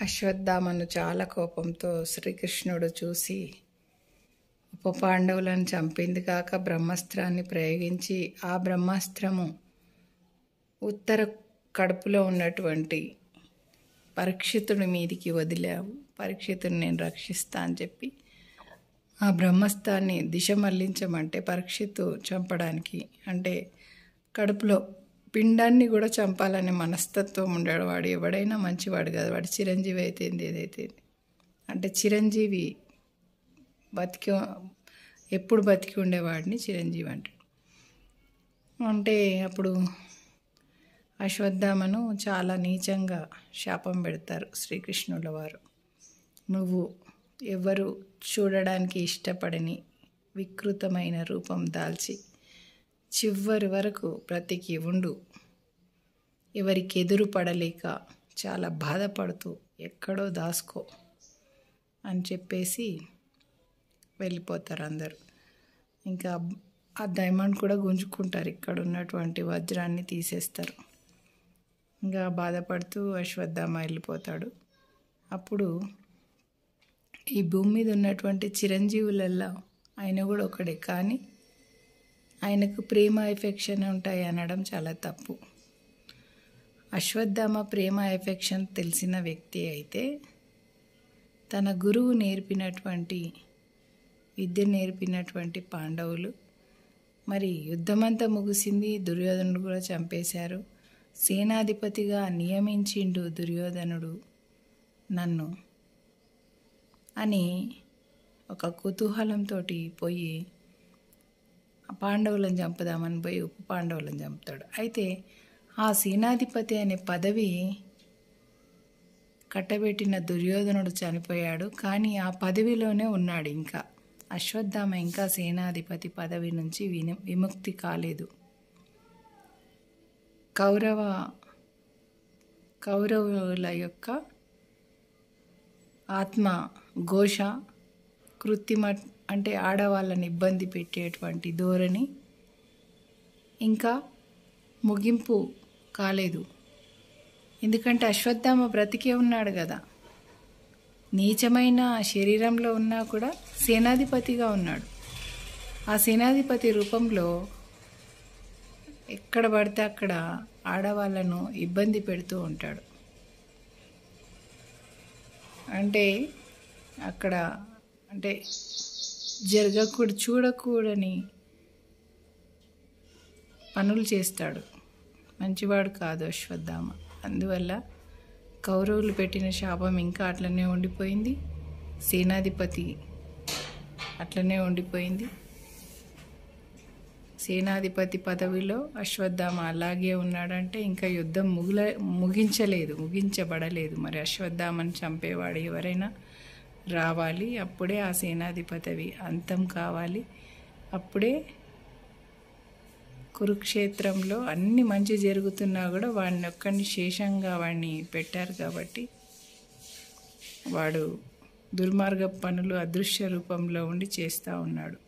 అశ్వత్థామను చాలా కోపంతో శ్రీకృష్ణుడు చూసి ఉప పాండవులను చంపింది కాక బ్రహ్మాస్త్రాన్ని ప్రయోగించి ఆ బ్రహ్మాస్త్రము ఉత్తర కడుపులో ఉన్నటువంటి పరీక్షితుడి మీదికి వదిలావు, పరీక్షితుని నేను రక్షిస్తా అని చెప్పి ఆ బ్రహ్మాస్త్రాన్ని దిశ మళ్లించమంటే పరీక్షిత్తు చంపడానికి, అంటే కడుపులో పిండాన్ని కూడా చంపాలనే మనస్తత్వం ఉండేవాడు. వాడు ఎవడైనా మంచివాడు కాదు, వాడు చిరంజీవి అయితేంది ఏదైతే, అంటే చిరంజీవి ఎప్పుడు బతికి ఉండేవాడిని చిరంజీవి అంటాడు. అంటే అప్పుడు అశ్వత్థామను చాలా నీచంగా శాపం పెడతారు శ్రీకృష్ణుల వారు. నువ్వు ఎవరు చూడడానికి ఇష్టపడని వికృతమైన రూపం దాల్చి చివరి వరకు బ్రతికి ఉండు, ఎవరికి ఎదురు పడలేక చాలా బాధపడుతూ ఎక్కడో దాసుకో అని చెప్పేసి వెళ్ళిపోతారు అందరూ. ఇంకా ఆ డైమండ్ కూడా గుంజుకుంటారు, ఇక్కడ ఉన్నటువంటి వజ్రాన్ని తీసేస్తారు. ఇంకా బాధపడుతూ అశ్వత్థామ వెళ్ళిపోతాడు. అప్పుడు ఈ భూమి మీద ఉన్నటువంటి చిరంజీవులలో ఆయన కూడా ఒకడే, కానీ ఆయనకు ప్రేమ ఎఫెక్షన్ ఉంటాయి అనడం చాలా తప్పు. అశ్వత్థామ ప్రేమ ఎఫెక్షన్ తెలిసిన వ్యక్తి అయితే తన గురువు నేర్పినటువంటి విద్య నేర్పినటువంటి పాండవులు, మరి యుద్ధమంతా ముగిసింది, దుర్యోధనుడు కూడా చంపేశారు, సేనాధిపతిగా నియమించిండు దుర్యోధనుడు నన్ను అని ఒక కుతూహలంతో పోయి పాండవులను చంపుదామని పోయి ఉప పాండవులను చంపుతాడు. అయితే ఆ సేనాధిపతి అనే పదవి కట్టబెట్టిన దుర్యోధనుడు చనిపోయాడు, కానీ ఆ పదవిలోనే ఉన్నాడు. ఇంకా అశ్వత్థామ ఇంకా సేనాధిపతి పదవి నుంచి విముక్తి కాలేదు. కౌరవుల యొక్క ఆత్మ ఘోష కృత్రిమ, అంటే ఆడవాళ్ళని ఇబ్బంది పెట్టేటువంటి ధోరణి ఇంకా ముగింపు కాలేదు. ఎందుకంటే అశ్వత్థామ బ్రతికే ఉన్నాడు కదా, నీచమైన శరీరంలో ఉన్నా కూడా సేనాధిపతిగా ఉన్నాడు. ఆ సేనాధిపతి రూపంలో ఎక్కడ పడితే అక్కడ ఆడవాళ్ళను ఇబ్బంది పెడుతూ ఉంటాడు. అంటే అక్కడ అంటే చూడకూడని పనులు చేస్తాడు. మంచివాడు కాదు అశ్వత్థామ. అందువల్ల కౌరవులు పెట్టిన శాపం ఇంకా అట్లనే ఉండిపోయింది, సేనాధిపతి అట్లనే ఉండిపోయింది. సేనాధిపతి పదవిలో అశ్వత్థామ అలాగే ఉన్నాడంటే ఇంకా యుద్ధం ముగించబడలేదు. మరి అశ్వత్థామని చంపేవాడు ఎవరైనా రావాలి, అప్పుడే ఆ సేనాధిపతి అంతం కావాలి. అప్పుడే కురుక్షేత్రంలో అన్ని మంచి జరుగుతున్నా కూడా వాడిని ఒక్కడిని శేషంగా వాడిని పెట్టారు కాబట్టి వాడు దుర్మార్గ పనులు అదృశ్య రూపంలో ఉండి చేస్తూ ఉన్నాడు.